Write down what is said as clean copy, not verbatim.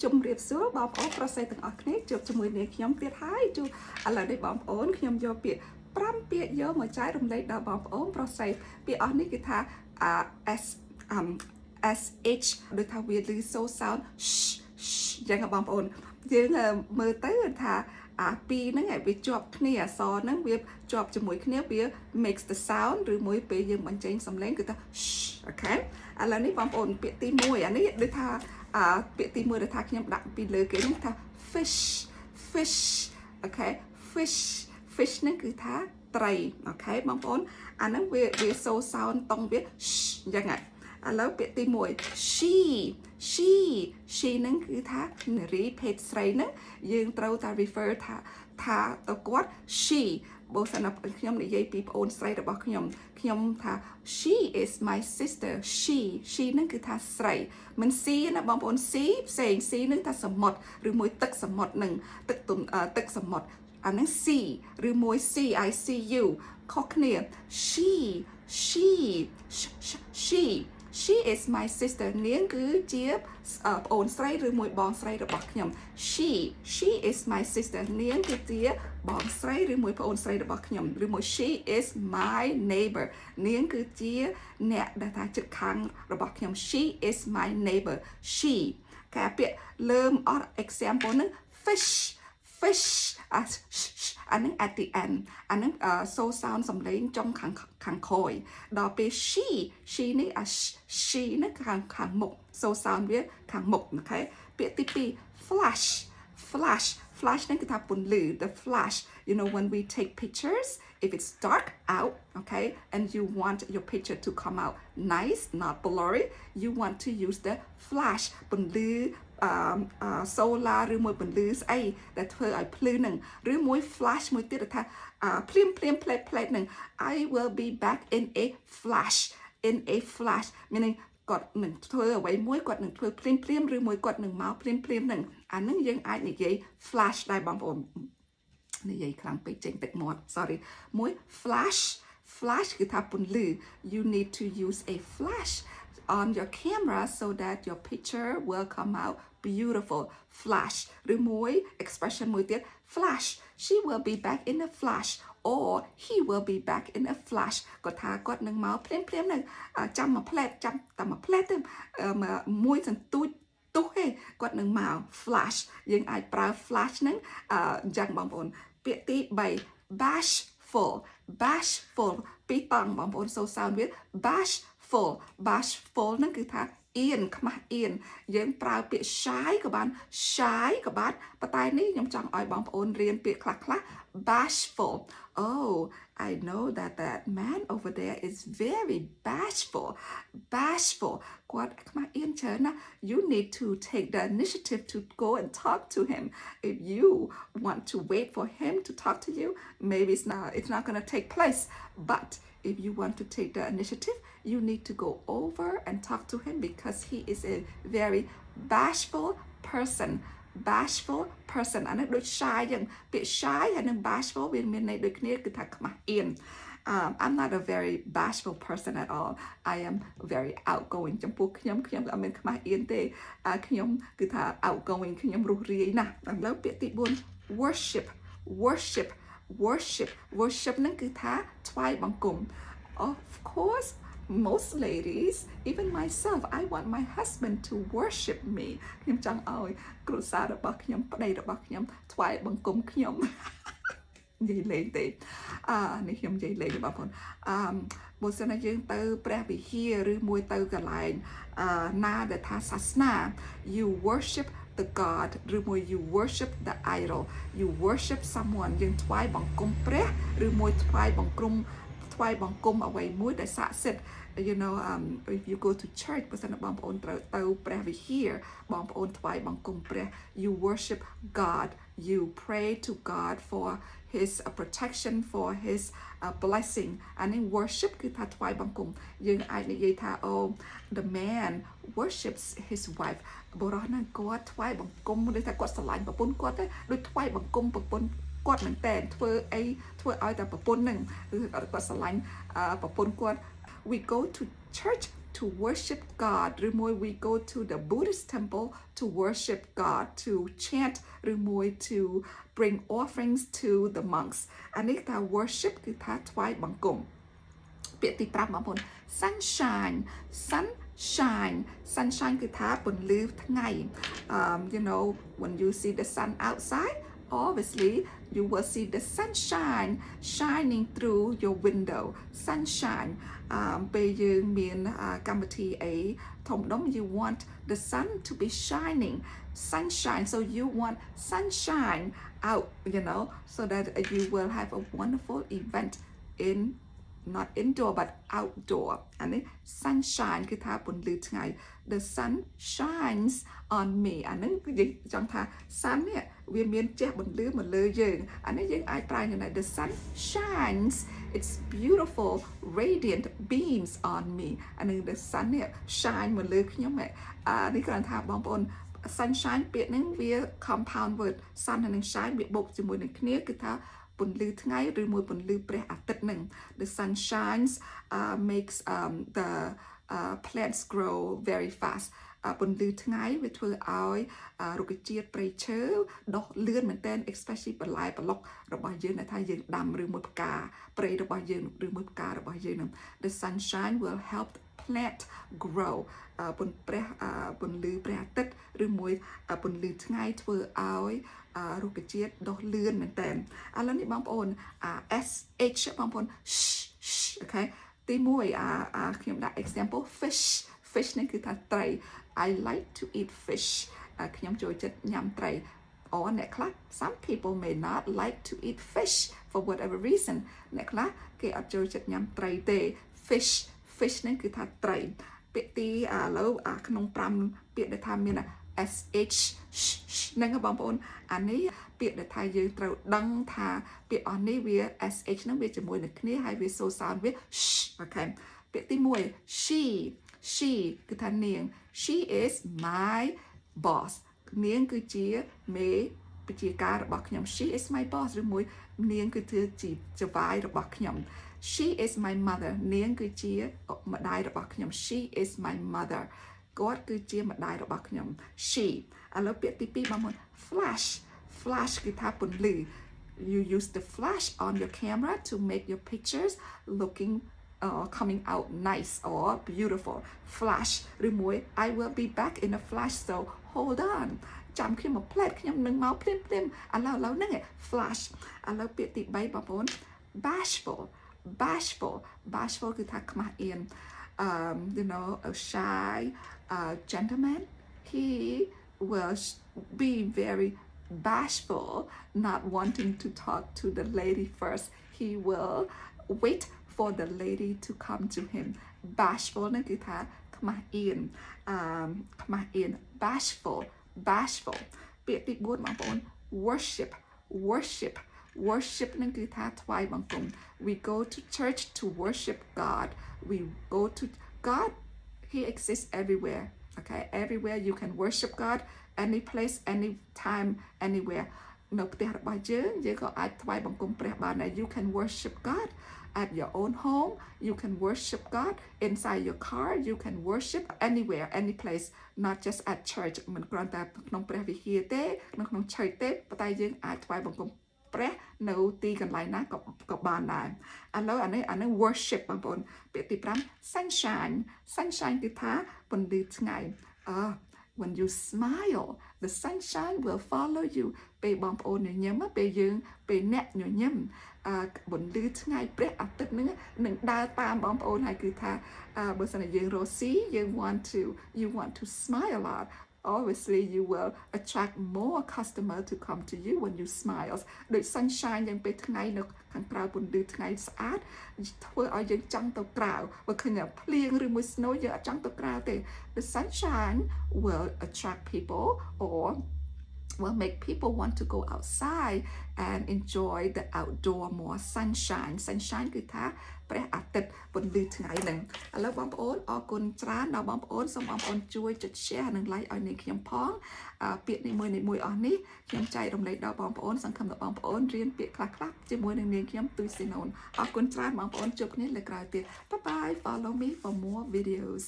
ជម្រាបសួរបងប្អូនប្រុសស្រីទាំងអស់គ្នាជួបជាមួយនាងខ្ញុំទៀតហើយជួបឥឡូវនេះបងប្អូនខ្ញុំយកពាក្យ5ពាក្យយកមកចែករំលែកដល់បងប្អូនប្រុសស្រីពាក្យអស់នេះគឺថា sh ដូចថាវាឮ so sound យ៉ាងបងប្អូនយើងមើលទៅថាពីរហ្នឹងវាជាប់គ្នាអក្សរហ្នឹងវាជាប់ជាមួយគ្នាវា makes the sound ឬមួយពេលយើងបញ្ចេញសំឡេងគឺថា អូខេឥឡូវនេះបងប្អូនពាក្យទី1អានេះដូចថាពាក្យទី1ដែលថាខ្ញុំដាក់ពីលើគេនេះថា fish អូខេ fish ហ្នឹងគឺថាត្រីអូខេបងប្អូនអាហ្នឹងវា so sound តង់វាអញ្ចឹងហើយឥឡូវពាក្យទី1 she ហ្នឹងគឺថានារីភេទស្រីហ្នឹងយើងត្រូវតែ refer ថាទៅគាត់ she បើសិនណាខ្ញុំនិយាយពីប្អូនស្រីរបស់ខ្ញុំថា she is my sister she ហ្នឹងគឺថាស្រីមិន C ណាបងប្អូន C ផ្សេង C ហ្នឹងថាសមុទ្រឬមួយទឹកសមុទ្រហ្នឹងទឹកសមុទ្រអាហ្នឹង C ឬមួយ CICU ខុសគ្នា she is my sister នាងគឺជាប្អូនស្រីឬមួយបងស្រីរបស់ខ្ញុំ she is my sister នាងគឺជាបងស្រីឬមួយប្អូនស្រីរបស់ខ្ញុំឬមួយ she is my neighbor នាងគឺជាអ្នកដែលថាជិតខាងរបស់ខ្ញុំ she is my neighbor she ការពាក្យលើមអស់ example ហ្នឹង fish អានឹង at the end អានឹង so sound សំឡេងចុងខាងក្រោយដល់ពេល she នេះshe នេះខាងមុខ so sound វាខាងមុខអូខេពាក្យទី2 flash ហ្នឹងគឺថាពន្លឺ the flash you know when we take pictures if it's dark out okay and you want your picture to come out nice not blurry you want to use the flash ពន្លឺsolar ឬមួយពន្លឺស្អីដែលធ្វើឲ្យភ្លឺនឹងឬមួយ flash មួយទៀតថាភ្លាមផ្លេតនឹង I will be back in a flash meaning គាត់នឹងធ្វើអ្វីមួយគាត់នឹងធ្វើភ្លាមឬមួយគាត់នឹងមកភ្លាមនឹងអានឹងយើងអាចនិយាយ flash ដែរបងប្អូននិយាយខ្លាំងពេកចេញទឹកមាត់ sorry មួយ flash គឺថាពន្លឺ you need to use a flash on your camera so that your picture will come out beautiful flash ឬមួយ expression មួយទៀត flash she will be back in a flash or he will be back in a flash គាត់ថាគាត់នឹងមកភ្លាមនឹងចាំមួយផ្លែតចាំតែមួយផ្លែតទៅមួយសន្ទូចទុះទេគាត់នឹងមក flash យើងអាចប្រើ flash ហ្នឹងអញ្ចឹងបងប្អូនពាក្យទី3 bashful ពីរតង់បងប្អូន so sound វា bashful ហ្នឹងគឺថាអៀនខ្មាស់អៀនយើងប្រើពាក្យ shy ក៏បានប៉ុន្តែនេះខ្ញុំចង់ឲ្យបងប្អូនរៀនពាក្យខ្លះ bashful oh I know that man over there is very bashful គាត់ខ្មាស់អៀនច្រើនណា you need to take the initiative to go and talk to him if you want to wait for him to talk to you maybe it's not going to take place but if you want to take the initiative you need to go over and talk to him because he is a very bashful person អានេះដូច shy យ៉ាងពាក្យ shy ហើយនិង bashful វាមានន័យដូចគ្នាគឺថាខ្មាស់អៀនI'm not a very bashful person at all I am very outgoing ចំពោះខ្ញុំក៏អត់មានខ្មាស់អៀនទេខ្ញុំគឺថា outgoing ខ្ញុំរុះរាយណាស់ឥឡូវពាក្យទី4 worship ហ្នឹងគឺថាថ្វាយបង្គំ of course most ladies even myself I want my husband to worship me ខ្ញុំចង់ឲ្យគ្រួសាររបស់ខ្ញុំប្តីរបស់ខ្ញុំថ្វាយបង្គំខ្ញុំនិយាយលេងទេនេះខ្ញុំនិយាយលេងបងប្អូនបើសិនណាយើងទៅព្រះវិហារឬមួយទៅកន្លែងណាដែលថាសាសនា you worship the God ឬមួយ you worship the idol you worship someone យើងថ្វាយបង្គំព្រះឬមួយថ្វាយបង្គំអ្វីមួយដែលស័ក្តិសិទ្ធិ you know if you go to church បើសិនបងប្អូនត្រូវទៅព្រះវិហារបងប្អូនថ្វាយបង្គំព្រះ you worship God you pray to God for his protection for his blessing អានេះ worship គឺថាថ្វាយបង្គំយើងអាចនិយាយថា oh the man worships his wife បុរសហ្នឹងគាត់ថ្វាយបង្គំដូចថាគាត់ស្រឡាញ់ប្រពន្ធគាត់ទេដូចថ្វាយបង្គំប្រពន្ធគាត់មែនតើធ្វើឲ្យតែប្រពន្ធហ្នឹងឬគាត់ស្រឡាញ់ប្រពន្ធគាត់ we go to church to worship God ឬមួយ we go to the Buddhist temple to worship God to chant ឬមួយ to bring offerings to the monks អានេះថា worship គឺថាថ្វាយបង្គំពាក្យទី5បងប្អូន sunshine sunshine sunshine គឺថាពន្លឺថ្ងៃ you know when you see the sun outside obviously you will see the sunshine shining through your window sunshine ពេលយើងមានកម្មវិធីអីធំដុំ you want the sun to be shining sunshine so you want sunshine out you know so that you will have a wonderful event in not indoor but outdoor អានេះ sunshine គឺថាពន្លឺថ្ងៃ the sun shines on me អានឹងយើងចង់ថា sun នេះវាមានជះបន្លឺមកលើយើងអានេះយើងអាចប្រើយ៉ាងណា the sun shines it's beautiful radiant beams on me អានឹង the sun នេះ shine មកលើខ្ញុំនេះគ្រាន់ថាបងប្អូន sunshine ពាក្យហ្នឹងវា compound word sun និង shine វាបូកជាមួយនឹងគ្នាគឺថាពន្លឺថ្ងៃឬមួយពន្លឺព្រះអាទិត្យនឹង the sun shines makes the plants grow very fast ពន្លឺថ្ងៃវាធ្វើឲ្យរុក្ខជាតិព្រៃឈើដុះលឿនមែនទែន especially បន្លែប្លុករបស់យើងដែលថាយើងដាំឬមួយផ្កាព្រៃរបស់យើងឬមួយផ្ការបស់យើងនឹង the sunshine will help plant grow ពន្លឺព្រះអាទិត្យឬមួយពន្លឺថ្ងៃធ្វើឲ្យរុក្ខជាតិដុះលឿនមែនតើឥឡូវនេះបងប្អូន SH បងប្អូន okay ទី1ខ្ញុំដាក់ example fish នេះគឺថាត្រី I like to eat fish ខ្ញុំចូលចិត្តញ៉ាំត្រីអូអ្នកខ្លះ some people may not like to eat fish for whatever reason អ្នកខ្លះគេអត់ចូលចិត្តញ៉ាំត្រីទេ fish នេះគឺថាត្រីពាក្យទីឥឡូវក្នុង5ពាក្យដែលថាមានSH ហ្នឹងបងប្អូនអានេះពាក្យដែលថាយើងត្រូវដឹងថាពាក្យអស់នេះវា SH ហ្នឹងវាជាមួយនឹងគ្នាហើយវា so sound វា អូខេពាក្យទី1 she គឺថានាង she is my boss នាងគឺជាមេបញ្ជាការរបស់ខ្ញុំ she is my boss ឬមួយនាងគឺជាចៅហ្វាយរបស់ខ្ញុំ she is my mother នាងគឺជាម្ដាយរបស់ខ្ញុំ she is my mother គាត់គឺជាម្ដាយរបស់ខ្ញុំ she ឥឡូវពាក្យទី2បងប្អូន flash គឺថាពន្លឺ you use the flash on your camera to make your pictures looking coming out nice or beautiful flash ឬមួយ I will be back in a flash so hold on ចាំខ្ញុំមកផ្លែតខ្ញុំនឹងមកភ្លាមឥឡូវហ្នឹង flash ឥឡូវពាក្យទី3បងប្អូន bashful គឺថាខ្មាស់អៀនyou know a shy gentleman he will be very bashful not wanting to talk to the lady first he will wait for the lady to come to him bashful นั่นคือថាខ្មាស់អៀនbashful ពាក្យទី4បងប្អូន worship นั่นคือថាថ្វាយបង្គំ we go to church to worship God we go to God he exists everywhere okay everywhere you can worship God any place anytime anywhere នៅផ្ទះរបស់យើងក៏អាចថ្វាយបង្គំព្រះបានដែរ you can worship God at your own home you can worship God inside your car you can worship anywhere any place not just at church មិនគ្រាន់តែក្នុងព្រះវិហារទេក្នុង church ទេប៉ុន្តែយើងអាចថ្វាយបង្គំព្រះនៅទីកន្លែងណាក៏បានដែរឥឡូវអានេះ worship បងប្អូនពាក្យទី5 sunshine គឺថាពន្លឺថ្ងៃ when you smile the sunshine will follow you ពេលបងប្អូនញញឹមពេលអ្នកញញឹមពន្លឺថ្ងៃព្រះអាទិត្យនឹងដើរតាមបងប្អូនហើយគឺថាបើសិនជាយើងរកស៊ីយើង you want to smile a lot obviously you will attract more customer to come to you when you smile ដូច sunshine យ៉ាងពេលថ្ងៃនៅខាងក្រៅពន្លឺថ្ងៃស្អាតធ្វើឲ្យយើងចង់ទៅក្រៅបើឃើញភ្លៀងឬមួយ snow យើងអត់ចង់ទៅក្រៅទេ the sunshine will attract people or will make people want to go outside and enjoy the outdoor more sunshine គឺថាព្រះអាទិត្យពន្លឺថ្ងៃហ្នឹងឥឡូវបងប្អូនអរគុណច្រើនដល់បងប្អូនសូមបងប្អូនជួយចុច share និង like ឲ្យនាងខ្ញុំផងពាក្យនីមួយៗអស់នេះខ្ញុំចែករំលែកដល់បងប្អូនសង្ឃឹមថាបងប្អូនរៀនពាក្យខ្លះៗជាមួយនឹងនាងខ្ញុំទូស៊ីណូនអរគុណច្រើនបងប្អូនជួបគ្នាលើក្រោយទៀត Bye bye follow me for more videos